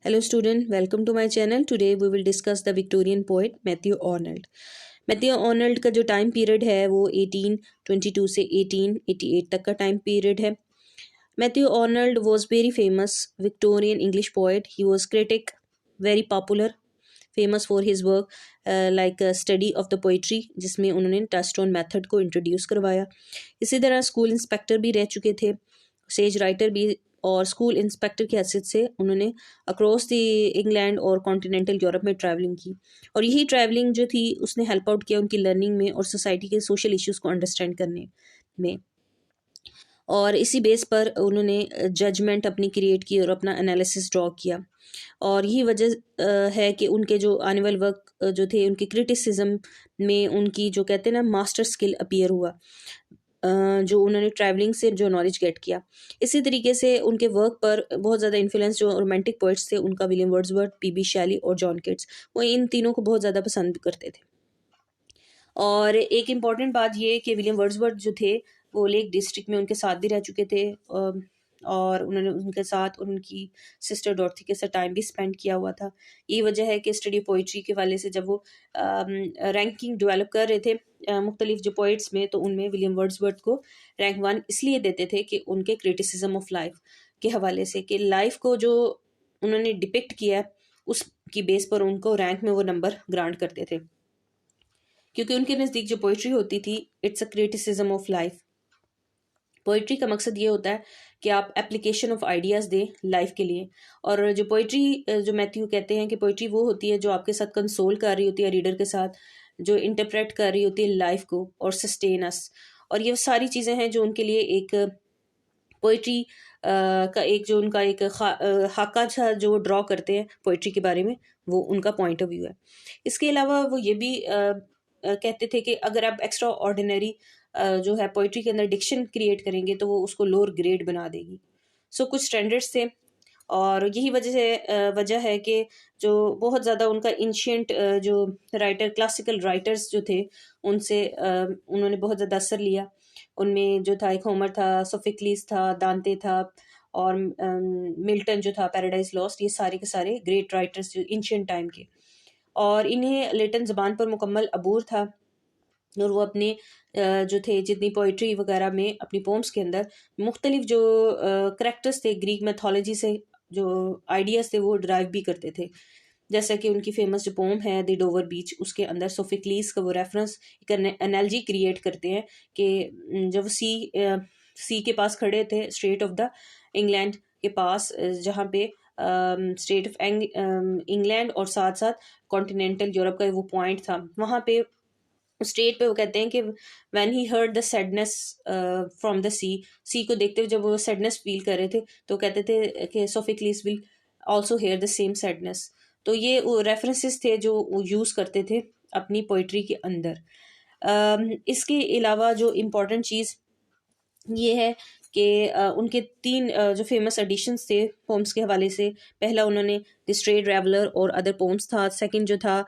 Hello student, welcome to my channel. Today we will discuss the Victorian poet Matthew Arnold. Matthew Arnold का जो time period है वो 1822 से 1888 तक का टाइम पीरियड है. Matthew Arnold was very famous Victorian English poet. He was critic, very popular, famous for his work like study of the poetry, जिसमें उन्होंने टचस्टोन मेथड को इंट्रोड्यूस करवाया. इसी तरह स्कूल इंस्पेक्टर भी रह चुके थे, सेज राइटर भी, और स्कूल इंस्पेक्टर की हैसियत से उन्होंने अक्रॉस द इंग्लैंड और कॉन्टिनेंटल यूरोप में ट्रैवलिंग की. और यही ट्रैवलिंग जो थी उसने हेल्प आउट किया उनकी लर्निंग में और सोसाइटी के सोशल इश्यूज़ को अंडरस्टैंड करने में. और इसी बेस पर उन्होंने जजमेंट अपनी क्रिएट की और अपना एनालिसिस ड्रॉ किया. और यही वजह है कि उनके जो आने वाले वर्क जो थे उनकी क्रिटिसिज्म में उनकी जो कहते हैं ना मास्टर स्किल अपीयर हुआ, जो उन्होंने ट्रैवलिंग से जो नॉलेज गेट किया. इसी तरीके से उनके वर्क पर बहुत ज़्यादा इन्फ्लुएंस जो रोमांटिक पोइट्स थे उनका विलियम वर्ड्सवर्थ, पीबी शैली और जॉन किट्स, वो इन तीनों को बहुत ज़्यादा पसंद करते थे. और एक इम्पॉर्टेंट बात ये कि विलियम वर्ड्सवर्थ जो थे वो लेक डिस्ट्रिक्ट में उनके साथ भी रह चुके थे, और उन्होंने उनके साथ और उनकी सिस्टर डॉर्थी के साथ टाइम भी स्पेंड किया हुआ था. यही वजह है कि स्टडी पोइट्री के वाले से जब वो रैंकिंग डेवलप कर रहे थे मुख्तलिफ जो पोइट्स में, तो उनमें विलियम वर्ड्सवर्थ को रैंक 1 इसलिए देते थे कि उनके क्रिटिसिज्म ऑफ लाइफ के हवाले से, कि लाइफ को जो उन्होंने डिपिक्ट किया है उसकी बेस पर उनको रैंक में वो नंबर ग्रांट करते थे, क्योंकि उनके नज़दीक जो पोइट्री होती थी it's a criticism of life. Poetry का मकसद ये होता है कि आप एप्लीकेशन ऑफ आइडियाज़ दें लाइफ के लिए. और जो पोइट्री जो मैथ्यू कहते हैं कि पोइट्री वो होती है जो आपके साथ कंसोल कर रही होती है रीडर के साथ, जो इंटरप्रेट कर रही होती है लाइफ को और सस्टेन अस. और ये सारी चीज़ें हैं जो उनके लिए एक पोइट्री का एक जो उनका एक खाका सा जो ड्रॉ करते हैं पोइट्री के बारे में, वो उनका पॉइंट ऑफ व्यू है. इसके अलावा वो ये भी कहते थे कि अगर आप एक्स्ट्रा ऑर्डिनरी जो है पोइट्री के अंदर डिक्शन क्रिएट करेंगे तो वो उसको लोअर ग्रेड बना देगी. सो कुछ स्टैंडर्ड्स थे, और यही वजह है कि जो बहुत ज़्यादा उनका एंशिएंट जो राइटर क्लासिकल राइटर्स जो थे उनसे उन्होंने बहुत ज़्यादा असर लिया. उनमें जो था एक होमर था, सोफिक्लिस था, दांते था, और मिल्टन जो था पैराडाइज लॉस्ट, ये सारे के सारे ग्रेट राइटर्स जो एंशिएंट टाइम के. और इन्हें लेटन ज़बान पर मुकम्मल अबूर था, और वो अपने जो थे जितनी पोइट्री वगैरह में अपनी पोम्स के अंदर मुख्तलिफ जो करेक्टर्स थे ग्रीक मैथोलॉजी से जो आइडियाज़ थे वो ड्राइव भी करते थे. जैसा कि उनकी फेमस जो पोम है द डोवर बीच, उसके अंदर सोफिक्लीस का वो रेफरेंस एक एनालॉजी क्रिएट करते हैं कि जब सी के पास खड़े थे, स्ट्रेट ऑफ द इंग्लैंड के पास, जहाँ पे स्टेट ऑफ इंग्लैंड और साथ साथ कॉन्टिनेंटल यूरोप का वो पॉइंट था, वहाँ पे स्टेट पे वो कहते हैं कि when he heard the sadness from the sea को देखते हुए जब वो सैडनेस फील कर रहे थे तो कहते थे कि Sophocles will also hear the same sadness. तो ये वो रेफरेंसेस थे जो वो यूज़ करते थे अपनी पोइट्री के अंदर. इसके अलावा जो इम्पोर्टेंट चीज़ ये है कि उनके 3 जो फेमस एडिशंस थे पोम्स के हवाले से. पहला उन्होंने द स्ट्रे ट्रैवलर और अदर पोम्स था. सेकंड जो था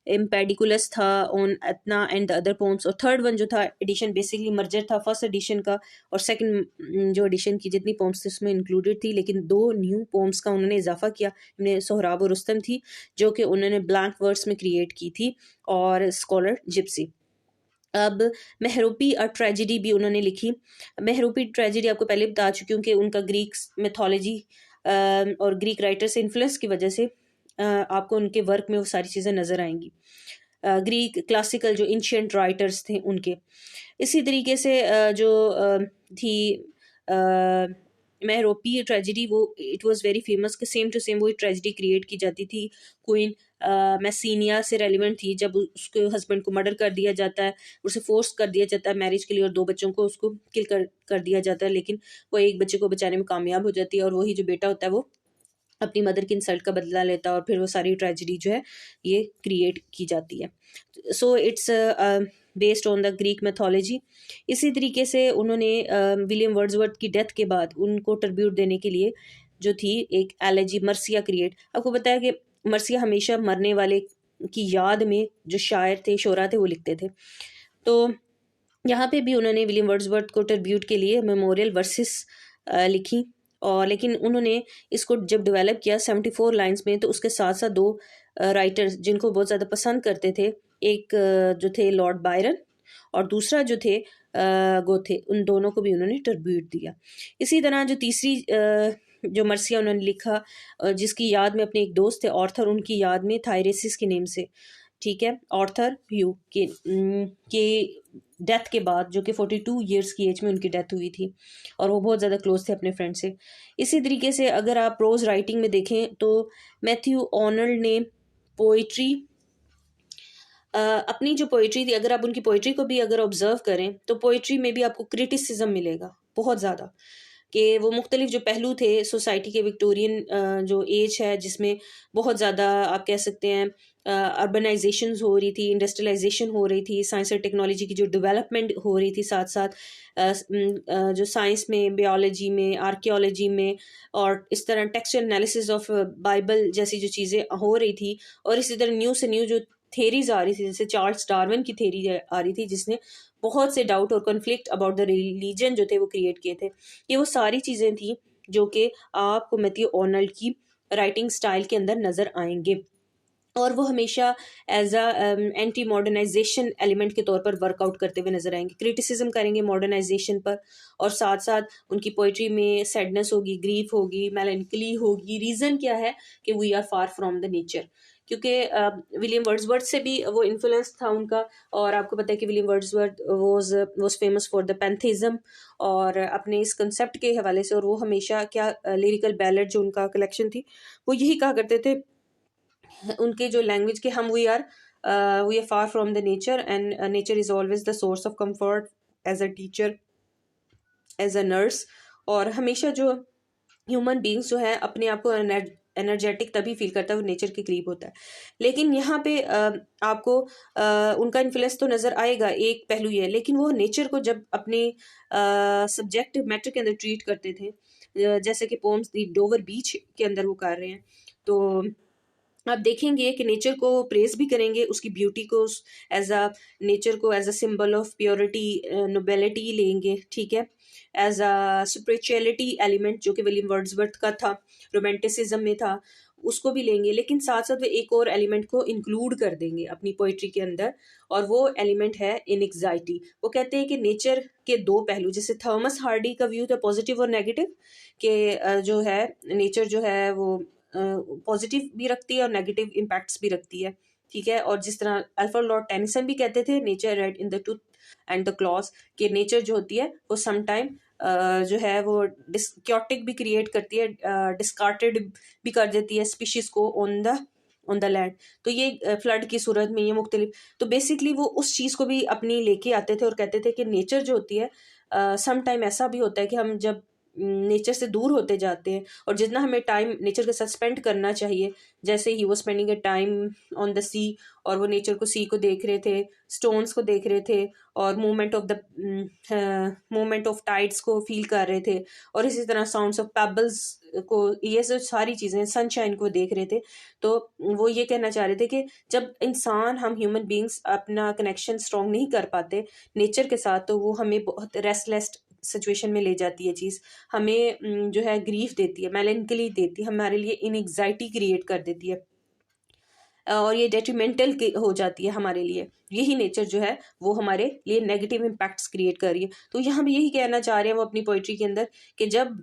इम्पेडिकुलस था on Etna and the other poems. और थर्ड वन जो था एडिशन बेसिकली मर्जर था फर्स्ट एडिशन का, और सेकंड जो एडिशन की जितनी पोम्स थी उसमें इंक्लूडेड थी, लेकिन 2 न्यू पोम्स का उन्होंने इजाफा किया. इनमें सोहराब और रुस्तम थी जो कि उन्होंने ब्लैंक वर्ड्स में क्रिएट की थी, और स्कॉलर जिप्सी. अब महरूपी और ट्रेजिडी भी उन्होंने लिखी. महरूपी ट्रेजिडी आपको पहले बता चुकी हूँ कि उनका ग्रीक मिथोलॉजी और ग्रीक राइटर से इन्फ्लुएंस की वजह से आपको उनके वर्क में वो सारी चीज़ें नज़र आएंगी, ग्रीक क्लासिकल जो एंशिएंट राइटर्स थे उनके. इसी तरीके से जो थी महरोपी ट्रेजिडी, वो इट वाज वेरी फेमस कि सेम टू सेम वही ट्रेजिडी क्रिएट की जाती थी. क्वीन मैसीनिया से रेलिवेंट थी, जब उसके हस्बैंड को मर्डर कर दिया जाता है, उसे फोर्स कर दिया जाता है मैरिज के लिए, और 2 बच्चों को उसको किल कर दिया जाता है, लेकिन वो एक बच्चे को बचाने में कामयाब हो जाती है, और वही जो बेटा होता है वो अपनी मदर की इंसल्ट का बदला लेता है, और फिर वो सारी ट्रेजिडी जो है ये क्रिएट की जाती है. So it's based on the Greek mythology. इसी तरीके से उन्होंने विलियम वर्ड्सवर्थ की डेथ के बाद उनको ट्रिब्यूट देने के लिए जो थी एक एलेजी मर्सिया क्रिएट. आपको बताया कि मर्सिया हमेशा मरने वाले की याद में जो शायर थे, शोरा थे, वो लिखते थे. तो यहाँ पे भी उन्होंने विलियम वर्ड्सवर्थ को ट्रिब्यूट के लिए मेमोरियल वर्सेस लिखी, और लेकिन उन्होंने इसको जब डेवलप किया 74 लाइंस में, तो उसके साथ साथ दो राइटर्स जिनको बहुत ज़्यादा पसंद करते थे, एक जो थे लॉर्ड बायरन और दूसरा जो थे गोथे, उन दोनों को भी उन्होंने ट्रिब्यूट दिया। इसी तरह जो तीसरी जो मर्सिया उन्होंने लिखा, जिसकी याद में अपने एक दोस्त थे ऑर्थर, उनकी याद में थायरेसिस के नेम से, ठीक है, ऑर्थर ह्यू के डेथ के बाद, जो कि 42 ईयर्स की एज में उनकी डेथ हुई थी, और वो बहुत ज़्यादा क्लोज थे अपने फ्रेंड से। इसी तरीके से अगर आप प्रोज राइटिंग में देखें तो मैथ्यू ऑर्नल्ड ने पोइट्री, अपनी जो पोइट्री थी, अगर आप उनकी पोइट्री को भी अगर ऑब्जर्व करें तो पोइट्री में भी आपको क्रिटिसिज्म मिलेगा बहुत ज़्यादा, कि वो मुख्तलिफ जो पहलू थे सोसाइटी के, विक्टोरियन जो एज है जिसमें बहुत ज़्यादा आप कह सकते हैं अर्बनाइजेशन हो रही थी, इंडस्ट्रियलाइजेशन हो रही थी, साइंस और टेक्नोलॉजी की जो डेवलपमेंट हो रही थी, साथ साथ जो साइंस में, बायोलॉजी में, आर्कियोलॉजी में, और इस तरह टेक्सचुअल एनालिसिस ऑफ बाइबल जैसी जो चीज़ें हो रही थी, और इसी तरह न्यू से न्यू जो थेरीज आ रही थी, जैसे चार्ल्स डार्विन की थेरी आ रही थी जिसने बहुत से डाउट और कॉन्फ्लिक्ट अबाउट द रिलीजन जो थे वो क्रिएट किए थे। ये वो सारी चीज़ें थी जो कि आपको मैथ्यू ऑर्नल्ड की राइटिंग स्टाइल के अंदर नज़र आएंगे, और वो हमेशा as a anti modernisation element के तौर पर वर्कआउट करते हुए नजर आएंगे, क्रिटिसिज्म करेंगे मॉडर्नाइजेशन पर, और साथ साथ उनकी पोइट्री में सैडनेस होगी, ग्रीफ होगी, मेलैंकली होगी। रीज़न क्या है कि we are far from the nature, क्योंकि विलियम वर्ड्सवर्थ से भी वो इन्फ्लुएंस था उनका, और आपको पता है कि William Wordsworth was famous for the pantheism, और अपने इस कंसेप्ट के हवाले से, और वो हमेशा क्या लिरिकल बैलेड जो उनका कलेक्शन थी वो यही कहा करते थे उनके जो लैंग्वेज के, हम we are far from the nature, and nature is always the source of comfort as a teacher, as a nurse. और हमेशा जो ह्यूमन बींग्स जो है अपने आप को एनर्जेटिक तभी फील करता है वो नेचर के करीब होता है। लेकिन यहाँ पे आपको उनका इन्फ्लुएंस तो नज़र आएगा, एक पहलू ये, लेकिन वो नेचर को जब अपने सब्जेक्ट मैटर के अंदर ट्रीट करते थे, जैसे कि पोम्स दी डोवर बीच के अंदर वो कर रहे हैं, तो आप देखेंगे कि नेचर को प्रेज भी करेंगे, उसकी ब्यूटी को एज अ, नेचर को as a symbol of purity, nobility लेंगे, ठीक है, एज अ स्पिरिचुअलिटी एलिमेंट जो कि विलियम वर्ड्सवर्थ का था, रोमांटिसिज्म में था, उसको भी लेंगे, लेकिन साथ साथ वे एक और एलिमेंट को इंक्लूड कर देंगे अपनी पोइट्री के अंदर, और वो एलिमेंट है इनएग्जाइटी। वो कहते हैं कि नेचर के दो पहलू, जैसे थॉमस हार्डी का व्यू था पॉजिटिव और नेगेटिव, कि जो है नेचर जो है वो पॉजिटिव भी रखती है और नेगेटिव इम्पैक्ट्स भी रखती है, ठीक है। और जिस तरह अल्फ्रेड लॉर्ड टेनिसन भी कहते थे, nature red in the tooth and the clause, कि नेचर जो होती है वो समटाइम जो है वो डिस्क्योटिक भी क्रिएट करती है, डिस्कार्टेड भी कर देती है स्पीशीज को ऑन द लैंड। तो ये फ्लड की सूरत में ये मुख्तलिफ, तो बेसिकली वो उस चीज़ को भी अपनी लेके आते थे और कहते थे कि नेचर जो होती है सम टाइम ऐसा भी होता है कि हम जब नेचर से दूर होते जाते हैं, और जितना हमें टाइम नेचर के साथ स्पेंड करना चाहिए, जैसे ही वो spending a time on the sea, और वो नेचर को, सी को देख रहे थे, स्टोन्स को देख रहे थे, और मूवमेंट ऑफ टाइड्स को फील कर रहे थे, और इसी तरह साउंड्स ऑफ पेबल्स को, ये सब सारी चीज़ें, सनशाइन को देख रहे थे। तो वो ये कहना चाह रहे थे कि जब इंसान, हम ह्यूमन बींग्स अपना कनेक्शन स्ट्रॉन्ग नहीं कर पाते नेचर के साथ, तो वो हमें बहुत रेस्टलेस सिचुएशन में ले जाती है चीज़, हमें जो है ग्रीफ देती है, मेलैंकली देती है, हमारे लिए इनएग्जाइटी क्रिएट कर देती है, और ये डेट्रीमेंटल हो जाती है हमारे लिए। यही नेचर जो है वो हमारे लिए नेगेटिव इम्पैक्ट्स क्रिएट कर रही है। तो यहाँ भी यही कहना चाह रहे हैं वो अपनी पोइट्री के अंदर, कि जब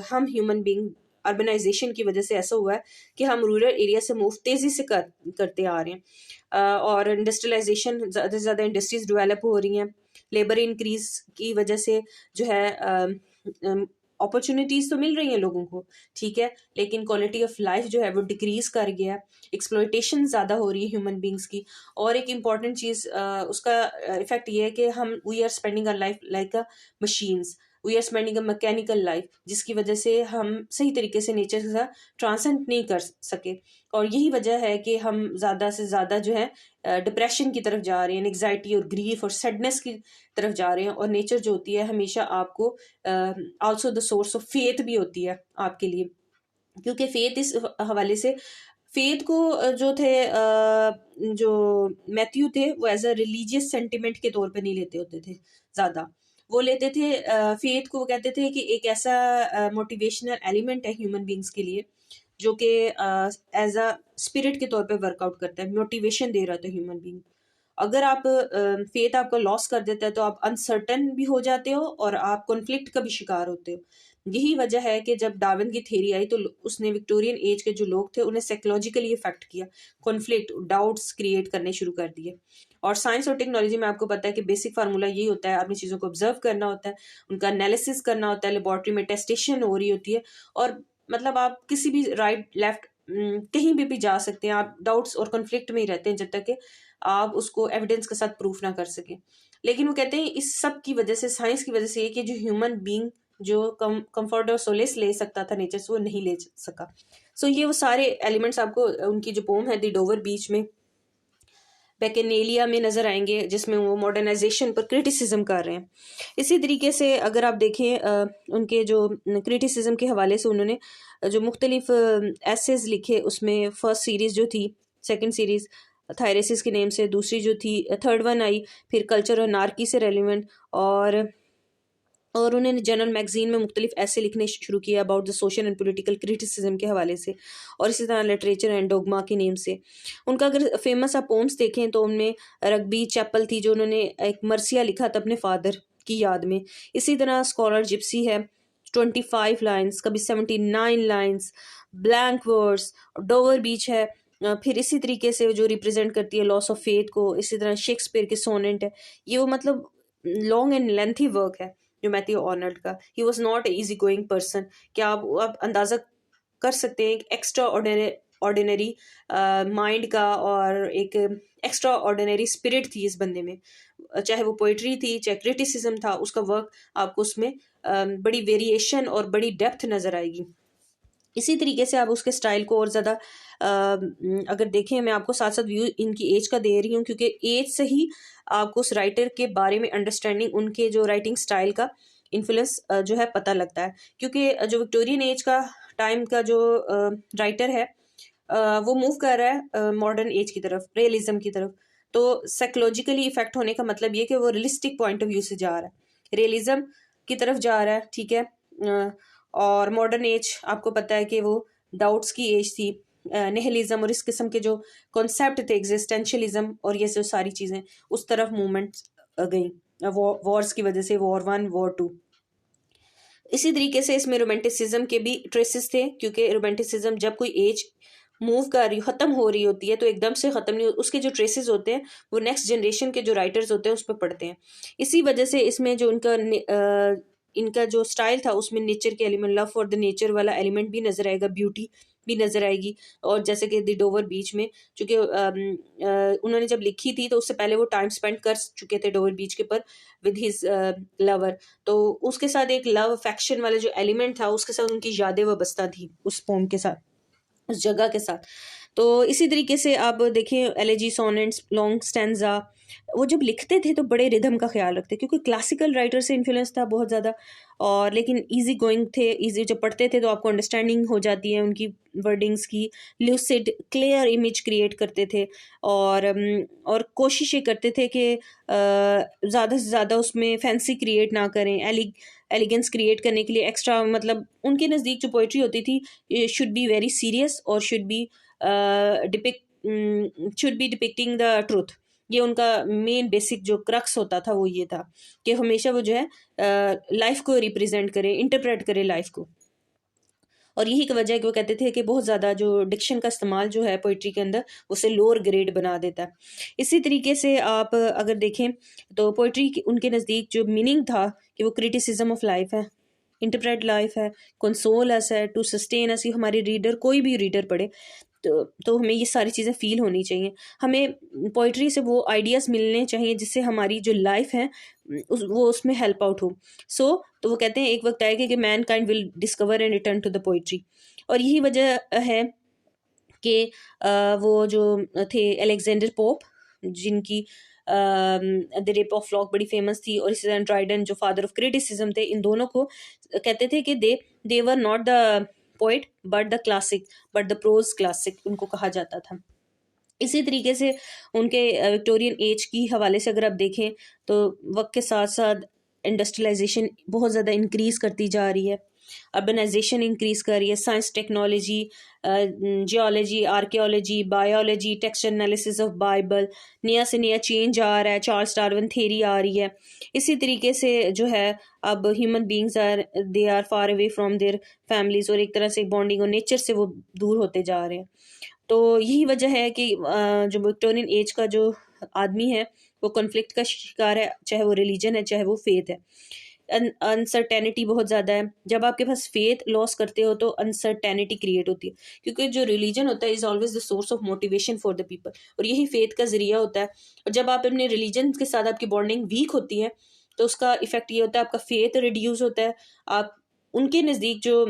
हम ह्यूमन बींग अर्बनाइजेशन की वजह से ऐसा हुआ है कि हम रूरल एरिया से मूव तेज़ी से करते आ रहे हैं, और इंडस्ट्रियलाइजेशन, ज़्यादा से ज़्यादा इंडस्ट्रीज डेवलप हो रही हैं, लेबर इंक्रीज की वजह से जो है अपॉर्चुनिटीज़ तो मिल रही हैं लोगों को, ठीक है, लेकिन क्वालिटी ऑफ लाइफ जो है वो डिक्रीज कर गया है, एक्सप्लॉयटेशन ज़्यादा हो रही है ह्यूमन बींग्स की। और एक इम्पॉर्टेंट चीज़, उसका इफेक्ट ये है कि हम we are spending our life like a machines, we are spending a mechanical life, जिसकी वजह से हम सही तरीके से नेचर के साथ ट्रांसेंड नहीं कर सके, और यही वजह है कि हम ज़्यादा से ज़्यादा जो है डिप्रेशन की तरफ जा रहे हैं, एंग्जाइटी और ग्रीफ और सैडनेस की तरफ जा रहे हैं। और नेचर जो होती है हमेशा आपको also the source of faith भी होती है आपके लिए, क्योंकि फेथ इस हवाले से, फेथ को जो थे जो मैथ्यू थे वो एज अ रिलीजियस सेंटिमेंट के तौर पे नहीं लेते होते थे ज़्यादा, वो लेते थे फेथ को, वो कहते थे कि एक ऐसा मोटिवेशनल एलिमेंट है ह्यूमन बींग्स के लिए जो कि एज अ स्पिरिट के तौर पे वर्कआउट करता है, मोटिवेशन दे रहा था ह्यूमन बींग। अगर आप फेथ आपका लॉस कर देता है तो आप अनसर्टन भी हो जाते हो और आप कॉन्फ्लिक्ट का भी शिकार होते हो। यही वजह है कि जब डार्विन की थ्योरी आई तो उसने विक्टोरियन एज के जो लोग थे उन्हें साइकोलॉजिकली इफेक्ट किया, कॉन्फ्लिक्ट, डाउट्स क्रिएट करने शुरू कर दिए। और साइंस और टेक्नोलॉजी में आपको पता है कि बेसिक फार्मूला यही होता है, अपनी चीज़ों को ऑब्जर्व करना होता है, उनका एनालिसिस करना होता है, लेबोरेटरी में टेस्टेशन हो रही होती है, और मतलब आप किसी भी राइट लेफ्ट कहीं भी जा सकते हैं, आप डाउट्स और कॉन्फ्लिक्ट में ही रहते हैं जब तक कि आप उसको एविडेंस के साथ प्रूफ ना कर सकें। लेकिन वो कहते हैं इस सब की वजह से, साइंस की वजह से, ये कि जो ह्यूमन बीइंग जो कंफर्ट और सोलेस ले सकता था नेचर से, वो नहीं ले सका। सो ये वो सारे एलिमेंट्स आपको उनकी जो पोम है द डोवर बीच में बैकेनेलिया में नजर आएंगे, जिसमें वो मॉडर्नाइजेशन पर क्रिटिसिज्म कर रहे हैं। इसी तरीके से अगर आप देखें उनके जो क्रिटिसिज्म के हवाले से उन्होंने जो मुख्तलिफ एसेज लिखे, उसमें फर्स्ट सीरीज जो थी, सेकंड सीरीज थायरेसिस के नेम से, दूसरी जो थी, थर्ड वन आई फिर कल्चर और नार्की से रेलिवेंट, और उन्होंने जनरल मैगजीन में मुख्तलिफ ऐसे लिखने शुरू किया about the social and political criticism के हवाले से, और इसी तरह लिटरेचर एंड डोगमा के नेम से। उनका अगर फेमस आप पोम्स देखें तो उनमें रग्बी चैपल थी, जो उन्होंने एक मर्सिया लिखा था अपने फादर की याद में। इसी तरह स्कॉलर जिप्सी है, 25 लाइन्स, कभी 79 लाइन्स, ब्लैंक वर्ड्स, डोवर बीच है। फिर इसी तरीके से जो रिप्रेजेंट करती है लॉस ऑफ फेथ को, इसी तरह शेक्सपियर के सोनेंट है। ये वो मतलब लॉन्ग एंड लेंथी वर्क है जो मैथ्यू आर्नल्ड का। He was not easy going person. क्या आप अंदाजा कर सकते हैं एक एक्स्ट्रा ऑर्डिनरी माइंड का, और एक एक्स्ट्रा ऑर्डिनरी स्पिरिट थी इस बंदे में, चाहे वो पोइट्री थी चाहे क्रिटिसिज्म था, उसका वर्क आपको उसमें बड़ी वेरिएशन और बड़ी डेप्थ नजर आएगी। इसी तरीके से आप उसके स्टाइल को और ज़्यादा अगर देखें, मैं आपको साथ साथ व्यू इनकी एज का दे रही हूँ क्योंकि एज से ही आपको उस राइटर के बारे में अंडरस्टैंडिंग, उनके जो राइटिंग स्टाइल का इन्फ्लुएंस जो है पता लगता है। क्योंकि जो विक्टोरियन एज का टाइम का जो राइटर है वो मूव कर रहा है मॉडर्न एज की तरफ, रियलिज्म की तरफ। तो साइकोलॉजिकली इफेक्ट होने का मतलब ये कि वो रियलिस्टिक पॉइंट ऑफ व्यू से जा रहा है, रियलिज्म की तरफ जा रहा है, ठीक है। और मॉडर्न एज आपको पता है कि वो डाउट्स की एज थी, निहिलिज्म और इस किस्म के जो कॉन्सेप्ट थे, एग्जिस्टेंशियलिज्म और ये जो सारी चीज़ें, उस तरफ मूवमेंट गई वॉर्स की वजह से, वॉर 1 वॉर 2। इसी तरीके से इसमें रोमांटिसिज्म के भी ट्रेसेस थे, क्योंकि रोमांटिसिज्म जब कोई एज मूव कर रही खत्म हो रही होती है तो एकदम से खत्म नहीं, उसके जो ट्रेसेस होते हैं वो नेक्स्ट जनरेशन के जो राइटर्स होते हैं उस पर पढ़ते हैं। इसी वजह से इसमें जो इनका जो स्टाइल था उसमें नेचर के element, love for the nature वाला एलिमेंट भी नजर आएगा, ब्यूटी भी नजर आएगी। और जैसे कि द डोवर बीच में, चूंकि उन्होंने जब लिखी थी तो उससे पहले वो टाइम स्पेंड कर चुके थे डोवर बीच के पर विद हिज लवर, तो उसके साथ एक लव अफेक्शन वाला जो एलिमेंट था उसके साथ उनकी यादें वाबस्ता थी उस पोम के साथ, उस जगह के साथ। तो इसी तरीके से आप देखें एलेजी, सोनेट्स, लॉन्ग स्टैंजा, वो जब लिखते थे तो बड़े रिदम का ख्याल रखते, क्योंकि क्लासिकल राइटर से इन्फ्लुएंस था बहुत ज़्यादा, और लेकिन इजी गोइंग थे, इजी जब पढ़ते थे तो आपको अंडरस्टैंडिंग हो जाती है उनकी वर्डिंग्स की, ल्यूसिड क्लियर इमेज क्रिएट करते थे, और कोशिश ये करते थे कि ज़्यादा से ज़्यादा उसमें फैंसी क्रिएट ना करें, एलिगेंस क्रिएट करने के लिए एक्स्ट्रा, मतलब उनके नज़दीक जो पोइट्री होती थी शुड बी वेरी सीरियस और should be depicting the truth. ये उनका मेन बेसिक जो क्रक्स होता था वो ये था कि हमेशा वो जो है लाइफ को रिप्रेजेंट करे, इंटरप्रेट करे लाइफ को। और यही की वजह है कि वो कहते थे कि बहुत ज़्यादा जो डिक्शन का इस्तेमाल जो है पोइट्री के अंदर उसे लोअर ग्रेड बना देता है। इसी तरीके से आप अगर देखें तो पोइट्री उनके नज़दीक जो मीनिंग था कि वो क्रिटिसिज्म ऑफ लाइफ है, इंटरप्रेट लाइफ है, कंसोल अस है, टू सस्टेन अस। हमारे रीडर, कोई भी रीडर पढ़े तो हमें ये सारी चीज़ें फील होनी चाहिए, हमें पोइट्री से वो आइडियाज़ मिलने चाहिए जिससे हमारी जो लाइफ है वो उसमें हेल्प आउट हो। तो वो कहते हैं एक वक्त आएगा कि mankind will discover and return to the poetry. और यही वजह है कि वो जो थे अलेक्जेंडर पोप, जिनकी द रेप ऑफ फ्लॉक बड़ी फेमस थी, और इसी तरह ड्राइडन जो फादर ऑफ क्रिटिसिज्म थे, इन दोनों को कहते थे कि they were not the poet but the classic, but the prose classic उनको कहा जाता था। इसी तरीके से उनके विक्टोरियन एज की हवाले से अगर आप देखें तो वक्त के साथ साथ इंडस्ट्रियलाइजेशन बहुत ज़्यादा इंक्रीज़ करती जा रही है, अर्बनाइजेशन इंक्रीज़ कर रही है, science technology, geology, archaeology, biology, text analysis of Bible, नया से नया चेंज आ रहा है, चार्ल्स डार्विन थ्योरी आ रही है। इसी तरीके से जो है अब human beings they are far away from their families, और एक तरह से बॉन्डिंग और नेचर से वो दूर होते जा रहे हैं। तो यही वजह है कि जो विक्टोरियन एज का जो आदमी है वो कॉन्फ्लिक्ट का शिकार है, चाहे वो रिलीजन है चाहे वो फेथ है। अनसर्टेनिटी बहुत ज़्यादा है। जब आपके पास फेथ लॉस करते हो तो अनसर्टेनिटी क्रिएट होती है, क्योंकि जो रिलीजन होता है is always the source of motivation for the people, और यही फेथ का ज़रिया होता है। और जब आप अपने रिलीजन के साथ आपकी बॉन्डिंग वीक होती है तो उसका इफेक्ट ये होता है आपका फेथ रिड्यूस होता है। आप उनके नज़दीक जो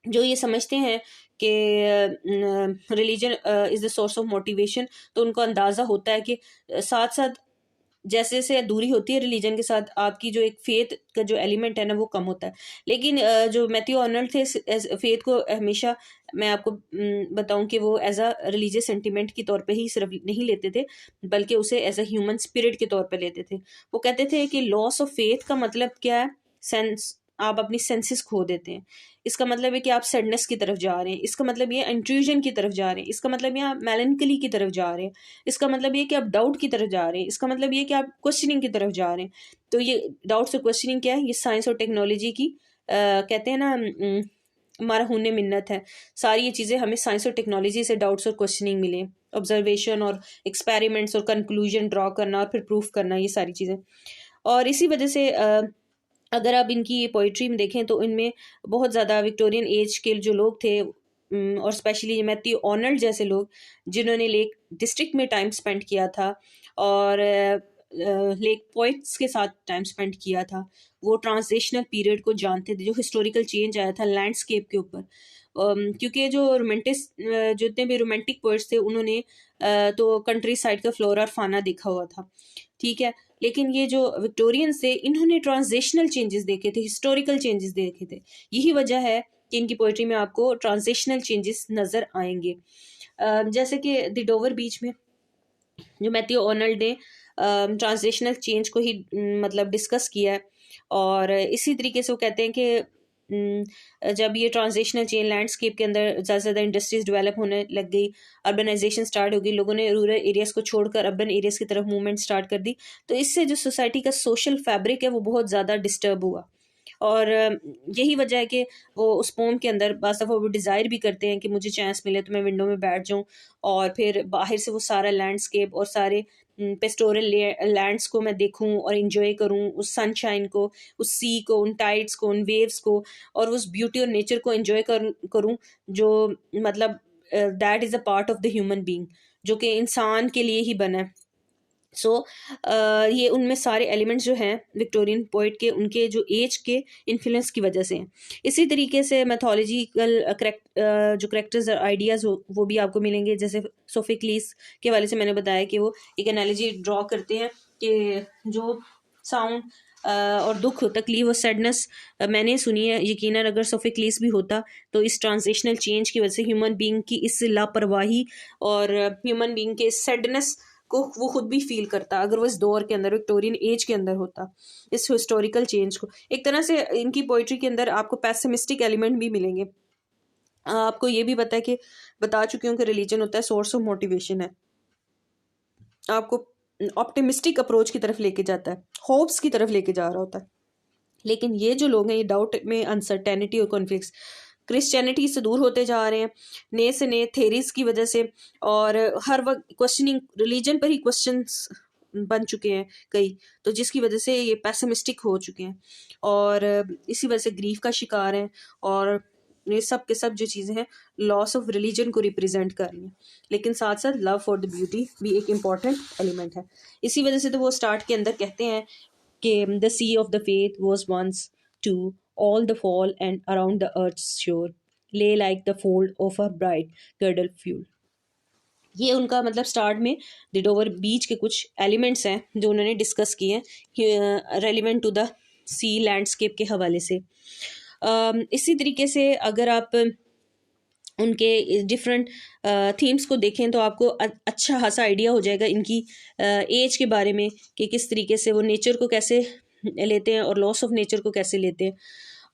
जो ये समझते हैं कि religion is the source of motivation, तो उनको अंदाज़ा होता है कि साथ साथ जैसे जैसे दूरी होती है रिलीजन के साथ, आपकी जो एक फेथ का जो एलिमेंट है ना वो कम होता है। लेकिन जो मैथ्यू आर्नल्ड थे फेथ को हमेशा, मैं आपको बताऊं कि वो एज अ रिलीजियस सेंटिमेंट के तौर पे ही सिर्फ नहीं लेते थे, बल्कि उसे एज अ ह्यूमन स्पिरिट के तौर पे लेते थे। वो कहते थे कि लॉस ऑफ फेथ का मतलब क्या है, सेंस, आप अपनी सेंसेस खो देते हैं। इसका मतलब है कि आप सैडनेस की तरफ जा रहे हैं, इसका मतलब ये इंट्रूजन की तरफ जा रहे हैं, इसका मतलब ये आप मेलनकली की तरफ जा रहे हैं, इसका मतलब ये कि आप डाउट की तरफ जा रहे हैं, इसका मतलब ये कि आप क्वेश्चनिंग की तरफ जा रहे हैं। तो ये डाउट्स और क्वेश्चनिंग क्या है, ये साइंस और टेक्नोलॉजी की कहते हैं ना, हमारा हुन्ने मिन्नत है। सारी ये चीज़ें हमें साइंस और टेक्नोलॉजी से डाउट्स और क्वेश्चनिंग मिले, ऑब्जर्वेशन और एक्सपेरिमेंट्स और कंक्लूजन ड्रॉ करना और फिर प्रूफ करना, ये सारी चीज़ें। और इसी वजह से अगर आप इनकी ये पोइट्री में देखें तो इनमें बहुत ज़्यादा विक्टोरियन एज के जो लोग थे, और स्पेशली मैथ्यू आर्नल्ड जैसे लोग जिन्होंने लेक डिस्ट्रिक्ट में टाइम स्पेंड किया था और लेक पोइट्स के साथ टाइम स्पेंड किया था, वो ट्रांजिशनल पीरियड को जानते थे, जो हिस्टोरिकल चेंज आया था लैंडस्केप के ऊपर। क्योंकि जो रोमांटिस जितने भी रोमांटिक पोइट्स थे उन्होंने तो कंट्री साइड का फ्लोरा और फाना देखा हुआ था, ठीक है। लेकिन ये जो विक्टोरियंस थे इन्होंने ट्रांजिशनल चेंजेस देखे थे, हिस्टोरिकल चेंजेस देखे थे। यही वजह है कि इनकी पोइट्री में आपको ट्रांजिशनल चेंजेस नज़र आएंगे। जैसे कि द डोवर बीच में जो मैथ्यू आर्नल्ड ने ट्रांजिशनल चेंज को ही मतलब डिस्कस किया है। और इसी तरीके से वो कहते हैं कि जब ये ट्रांजिशनल चेंज लैंडस्केप के अंदर ज़्यादा से ज़्यादा इंडस्ट्रीज डेवलप होने लग गई, अर्बनाइजेशन स्टार्ट हो गई, लोगों ने रूरल एरियाज़ को छोड़कर अर्बन एरियाज़ की तरफ मूवमेंट स्टार्ट कर दी, तो इससे जो सोसाइटी का सोशल फैब्रिक है वो बहुत ज़्यादा डिस्टर्ब हुआ। और यही वजह है कि वो उस पोम के अंदर बाज़ दफ़ा वो डिज़ायर भी करते हैं कि मुझे चांस मिले तो मैं विंडो में बैठ जाऊं और फिर बाहर से वो सारा लैंडस्केप और सारे पेस्टोरल लैंड्स को मैं देखूं और इंजॉय करूं, उस सनशाइन को, उस सी को, उन टाइड्स को, उन वेव्स को, और उस ब्यूटी और नेचर को इंजॉय करूं जो मतलब that is a part of the human being, जो कि इंसान के लिए ही बना है। सो ये उनमें सारे एलिमेंट्स जो हैं विक्टोरियन पोइट के, उनके जो एज के इन्फ्लुएंस की वजह से हैं। इसी तरीके से मैथोलॉजिकल जो करेक्टर्स और आइडियाज़ वो भी आपको मिलेंगे। जैसे सोफिक्लीस के वाले से मैंने बताया कि वो एक एनालॉजी ड्रॉ करते हैं कि जो साउंड और दुख, तकलीफ और सैडनेस मैंने सुनी है, यकीनन अगर सोफिक्लीस भी होता तो इस ट्रांजिशनल चेंज की वजह से ह्यूमन बीइंग की इस लापरवाही और ह्यूमन बीइंग के सैडनेस को वो खुद भी फील करता, अगर वो इस दौर के अंदर विक्टोरियन एज के अंदर होता, इस हिस्टोरिकल चेंज को। एक तरह से इनकी पोइट्री के अंदर आपको पैसिमिस्टिक एलिमेंट भी मिलेंगे। आपको ये भी पता है कि बता चुकी हूँ कि रिलीजन होता है सोर्स ऑफ मोटिवेशन है, आपको ऑप्टिमिस्टिक अप्रोच की तरफ लेके जाता है, होप्स की तरफ लेके जा रहा होता है। लेकिन ये जो लोग हैं ये डाउट में, अनसर्टेनिटी और कॉन्फ्लिक्ट्स, क्रिश्चियनिटी से दूर होते जा रहे हैं नए से नए थेरीज की वजह से, और हर वक्त क्वेश्चनिंग, रिलीजन पर ही क्वेश्चंस बन चुके हैं कई, तो जिसकी वजह से ये पैसिमिस्टिक हो चुके हैं और इसी वजह से ग्रीफ का शिकार हैं। और ये सब के सब जो चीज़ें हैं लॉस ऑफ रिलीजन को रिप्रेजेंट कर रही हैं, लेकिन साथ साथ लव फॉर द ब्यूटी भी एक इम्पॉर्टेंट एलिमेंट है। इसी वजह से तो वो स्टार्ट के अंदर कहते हैं कि the sea of the faith was once too all the fall and around the earth's shore lay like the fold of a bright girdle fuel। ये उनका मतलब स्टार्ट में डिडोवर बीच के कुछ एलिमेंट्स हैं जो उन्होंने डिस्कस किए हैं relevant to the sea landscape के हवाले से। इसी तरीके से अगर आप उनके डिफरेंट थीम्स को देखें तो आपको अच्छा खासा आइडिया हो जाएगा इनकी एज के बारे में, कि किस तरीके से वो नेचर को कैसे लेते हैं और लॉस ऑफ नेचर को कैसे लेते हैं,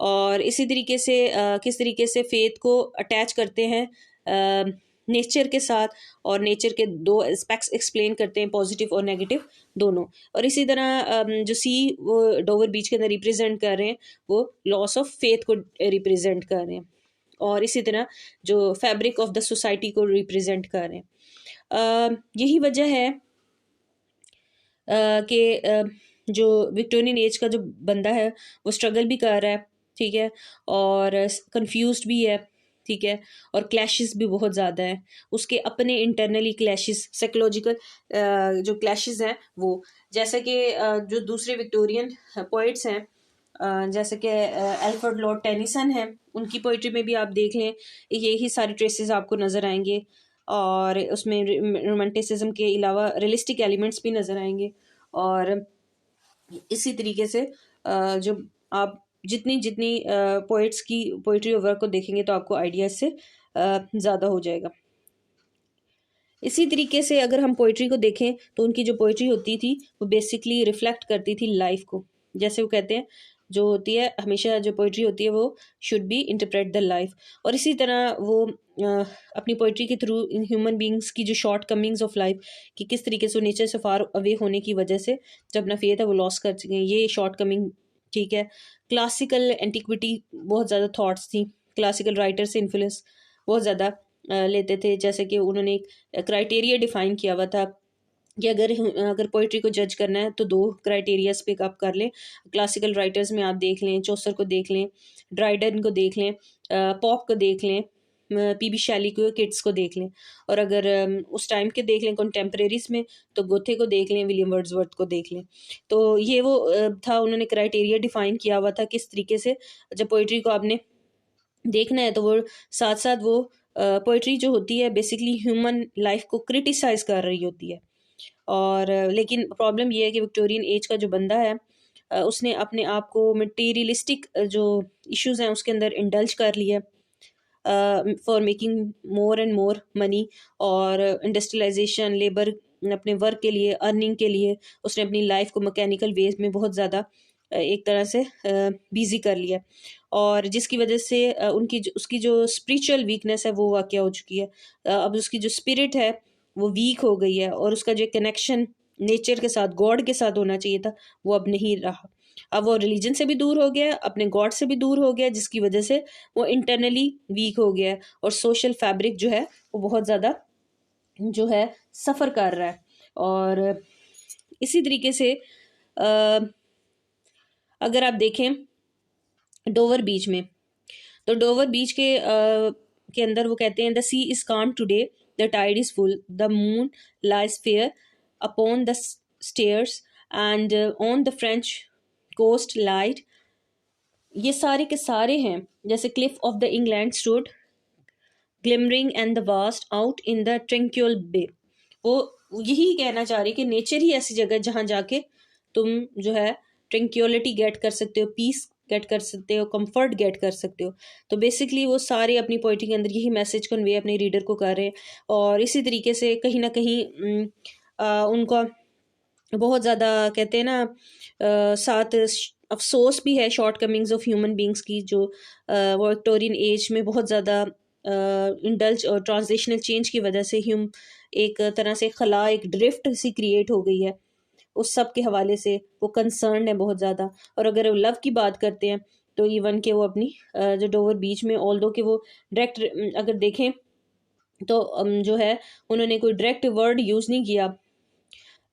और इसी तरीके से किस तरीके से फेथ को अटैच करते हैं नेचर के साथ, और नेचर के दो एस्पेक्ट्स एक्सप्लेन करते हैं, पॉजिटिव और नेगेटिव दोनों। और इसी तरह जो सी वो डोवर बीच के अंदर रिप्रेजेंट कर रहे हैं, वो लॉस ऑफ फेथ को रिप्रेजेंट कर रहे हैं, और इसी तरह जो फैब्रिक ऑफ द सोसाइटी को रिप्रेजेंट कर रहे हैं। यही वजह है कि जो विक्टोरियन एज का जो बंदा है वो स्ट्रगल भी कर रहा है, ठीक है, और कंफ्यूज्ड भी है, ठीक है, और क्लैशेस भी बहुत ज़्यादा हैं, उसके अपने इंटरनली क्लैशेस, साइकोलॉजिकल जो क्लैशेस हैं वो, जैसे कि जो दूसरे विक्टोरियन पोइट्स हैं, जैसे कि एल्फ्रेड लॉर्ड टेनिसन है, उनकी पोइट्री में भी आप देख लें यही सारे ट्रेसेस आपको नज़र आएंगे, और उसमें रोमांटिसिज्म के अलावा रियलिस्टिक एलिमेंट्स भी नज़र आएंगे। और इसी तरीके से जो आप जितनी जितनी पोइट्स की पोइट्री और वर्क को देखेंगे तो आपको आइडिया इससे ज़्यादा हो जाएगा। इसी तरीके से अगर हम पोइट्री को देखें तो उनकी जो पोइट्री होती थी वो बेसिकली रिफ्लेक्ट करती थी लाइफ को, जैसे वो कहते हैं जो होती है हमेशा जो पोइट्री होती है वो should be interpret the life. और इसी तरह वो अपनी पोइट्री के थ्रू इन ह्यूमन बींग्स की जो शॉर्ट कमिंग्स ऑफ लाइफ, कि किस तरीके से नेचर से फार अवे होने की वजह से जब अपना फेथ है वो लॉस कर चुके हैं, ये शॉर्ट कमिंग, ठीक है। क्लासिकल एंटिक्विटी बहुत ज़्यादा थॉट्स थी, क्लासिकल राइटर से इन्फ्लुएंस बहुत ज़्यादा लेते थे, जैसे कि उन्होंने एक क्राइटेरिया डिफाइन किया हुआ था कि अगर अगर पोइट्री को जज करना है तो दो क्राइटेरियाज पे आप कर लें। क्लासिकल राइटर्स में आप देख लें, चौसर को देख लें, ड्राइडन को देख लें, पॉप को देख लें, पीबी शैली को, किड्स को देख लें, और अगर उस टाइम के देख लें कंटेम्प्रेरीज में तो गोथे को देख लें, विलियम वर्ड्सवर्थ को देख लें। तो ये वो था, उन्होंने क्राइटेरिया डिफाइन किया हुआ था किस तरीके से जब पोइट्री को आपने देखना है तो वो साथ साथ वो पोइट्री जो होती है बेसिकली ह्यूमन लाइफ को क्रिटिसाइज कर रही होती है। और लेकिन प्रॉब्लम ये है कि विक्टोरियन एज का जो बंदा है उसने अपने आप को मटेरियलिस्टिक जो इश्यूज हैं उसके अंदर इंडल्ज कर लिया for making more and more money, और इंडस्ट्रियलाइजेशन, लेबर, अपने वर्क के लिए, अर्निंग के लिए उसने अपनी लाइफ को मैकेनिकल वेज में बहुत ज़्यादा एक तरह से बिजी कर लिया, और जिसकी वजह से उसकी जो स्पिरिचुअल वीकनेस है वो वाक़या हो चुकी है। अब उसकी जो स्पिरिट है वो वीक हो गई है, और उसका जो कनेक्शन नेचर के साथ, गॉड के साथ होना चाहिए था, वो अब नहीं रहा। अब वो रिलीजन से भी दूर हो गया, अपने गॉड से भी दूर हो गया, जिसकी वजह से वो इंटरनली वीक हो गया है, और सोशल फैब्रिक जो है वो बहुत ज़्यादा जो है सफ़र कर रहा है। और इसी तरीके से अगर आप देखें डोवर बीच में, तो डोवर बीच के अंदर वो कहते हैं the sea is calm today, the tide is full, the moon lies fair upon the stairs and on the French coast light. ये सारे के सारे हैं, जैसे cliff of the England stood glimmering and the vast out in the tranquil bay. वो यही कहना चाह रही कि नेचर ही ऐसी जगह जहाँ जाके तुम जो है ट्रंक्यूलिटी गेट कर सकते हो, पीस गेट कर सकते हो, कंफर्ट गेट कर सकते हो। तो बेसिकली वो सारे अपनी पोइट्री के अंदर यही मैसेज कन्वे अपने रीडर को कर रहे हैं, और इसी तरीके से कहीं ना कहीं उनका बहुत ज़्यादा कहते हैं ना साथ अफसोस भी है shortcomings of human beings की, जो वो विक्टोरियन एज में बहुत ज़्यादा इंडल्ज और ट्रांसलेशनल चेंज की वजह से एक तरह से खला, एक ड्रिफ्ट सी क्रिएट हो गई है, उस सब के हवाले से वो कंसर्न है बहुत ज़्यादा। और अगर वो लव की बात करते हैं तो इवन के वो अपनी जो डोवर बीच में, ऑल दो के वो डायरेक्ट अगर देखें तो जो है उन्होंने कोई डायरेक्ट वर्ड यूज़ नहीं किया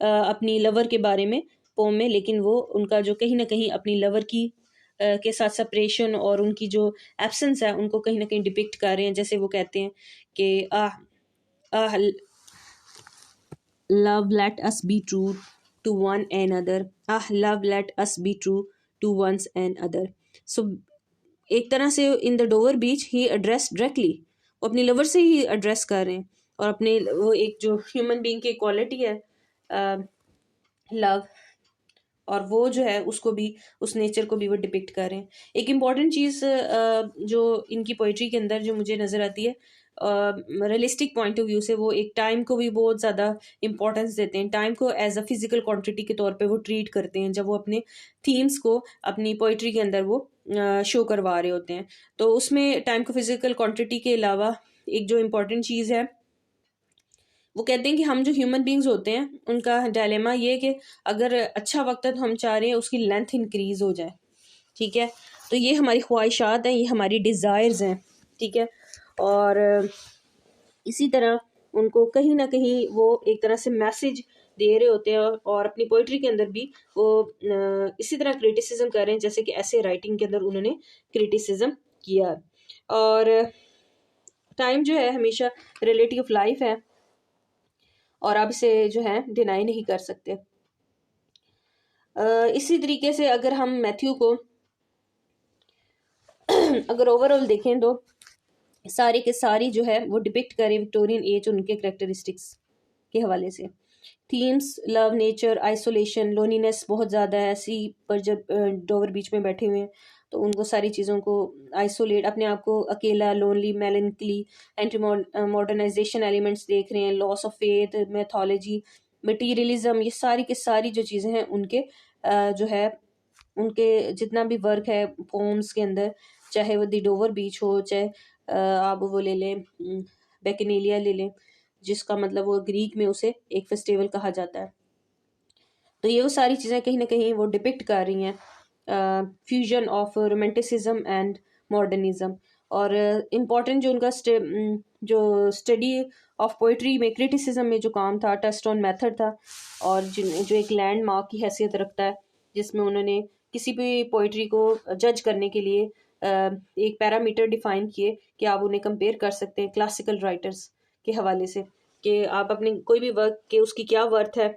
अपनी लवर के बारे में पोम में, लेकिन वो उनका जो कहीं ना कहीं अपनी लवर की के साथ सेपरेशन और उनकी जो एब्सेंस है उनको कहीं ना कहीं डिपिक्ट कर रहे हैं। जैसे वो कहते हैं कि ah love let us be true to one another, ah love let us be true to once another. So एक तरह से इन द डोवर बीच ही एड्रेस डायरेक्टली, वो अपनी लवर से ही एड्रेस कर रहे हैं, और अपने वो एक जो ह्यूमन बीइंग की क्वालिटी है लव, और वो जो है उसको भी, उस नेचर को भी वो डिपिक्ट कर रहे हैं। एक इम्पॉर्टेंट चीज़ जो इनकी पोइट्री के अंदर जो मुझे नज़र आती है रियलिस्टिक पॉइंट ऑफ व्यू से वो एक टाइम को भी बहुत ज़्यादा इंपॉर्टेंस देते हैं, टाइम को एज अ फिजिकल क्वांटिटी के तौर पे वो ट्रीट करते हैं जब वो अपने थीम्स को अपनी पोइट्री के अंदर वो शो करवा रहे होते हैं। तो उसमें टाइम को फिजिकल क्वांटिटी के अलावा एक जो इम्पोर्टेंट चीज़ है, वो कहते हैं कि हम जो ह्यूमन बींग्स होते हैं उनका डायलेमा ये है कि अगर अच्छा वक्त है तो हम चाह रहे हैं उसकी लेंथ इंक्रीज हो जाए, ठीक है। तो ये हमारी ख्वाहिशात हैं, ये हमारी डिज़ायर्स हैं, ठीक है। और इसी तरह उनको कहीं ना कहीं वो एक तरह से मैसेज दे रहे होते हैं, और अपनी पोइट्री के अंदर भी वो इसी तरह क्रिटिसिज्म कर रहे हैं जैसे कि ऐसे राइटिंग के अंदर उन्होंने क्रिटिसिज्म किया। और टाइम जो है हमेशा रिलेटिव लाइफ है, और आप इसे जो है डिनाई नहीं कर सकते। इसी तरीके से अगर हम मैथ्यू को अगर ओवरऑल देखें तो सारी के सारी जो है वो डिपिक्ट करें विक्टोरियन एज और उनके करेक्टरिस्टिक्स के हवाले से। थीम्स लव, नेचर, आइसोलेशन, लोनीनेस बहुत ज़्यादा है। सी पर जब डोवर बीच में बैठे हुए हैं तो उनको सारी चीज़ों को आइसोलेट, अपने आप को अकेला, lonely, melancholy, anti modernisation elements देख रहे हैं, loss of faith, mythology, materialism, ये सारी की सारी जो चीज़ें हैं उनके जो है उनके जितना भी वर्क है पोम्स के अंदर, चाहे वो दी डोवर बीच हो, चाहे आप वो ले लें बैकनेलिया ले लें, जिसका मतलब वो ग्रीक में उसे एक फेस्टिवल कहा जाता है। तो ये वो सारी चीज़ें कहीं ना कहीं वो डिपिक्ट कर रही हैं fusion of romanticism and modernism. और इम्पॉर्टेंट जो उनका जो स्टडी ऑफ पोइट्री में क्रिटिसिज्म में जो काम था, टेस्ट ऑन मेथड था, और जो एक लैंडमार्क की हैसियत रखता है, जिसमें उन्होंने किसी भी पोइट्री को जज करने के लिए एक पैरामीटर डिफाइन किए कि आप उन्हें कंपेयर कर सकते हैं क्लासिकल राइटर्स के हवाले से, कि आप अपने कोई भी वर्क के उसकी क्या वर्थ है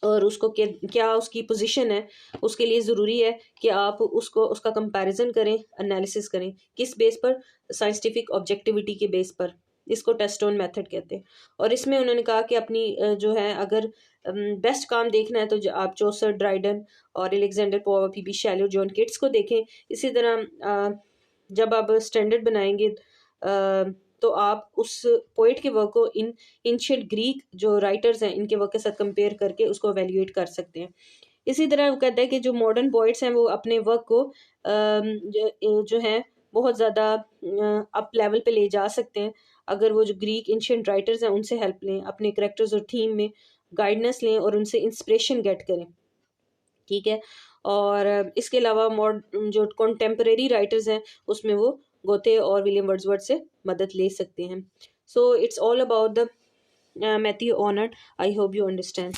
और उसको क्या उसकी पोजीशन है, उसके लिए ज़रूरी है कि आप उसको उसका कंपैरिजन करें, एनालिसिस करें। किस बेस पर? साइंटिफिक ऑब्जेक्टिविटी के बेस पर। इसको टेस्ट ऑन मेथड कहते हैं। और इसमें उन्होंने कहा कि अपनी जो है अगर बेस्ट काम देखना है तो आप जोसर, ड्राइडन और Alexander Pope, P B Shelley, John Keats को देखें। इसी तरह जब आप स्टैंडर्ड बनाएंगे तो आप उस पोइट के वर्क को इन एंशिएंट ग्रीक जो राइटर्स हैं इनके वर्क के साथ कंपेयर करके उसको एवेल्युएट कर सकते हैं। इसी तरह वो कहता है कि जो मॉडर्न पोइट्स हैं वो अपने वर्क को जो है बहुत ज़्यादा अप लेवल पे ले जा सकते हैं अगर वो जो ग्रीक एंशिएंट राइटर्स हैं उनसे हेल्प लें, अपने करेक्टर्स और थीम में गाइडेंस लें और उनसे इंस्पिरेशन गेट करें, ठीक है। और इसके अलावा जो कॉन्टेम्परेरी राइटर्स हैं उसमें वो गोथे और विलियम वर्ड्सवर्थ से मदद ले सकते हैं। So it's all about the Matthew ornate. I hope you understand.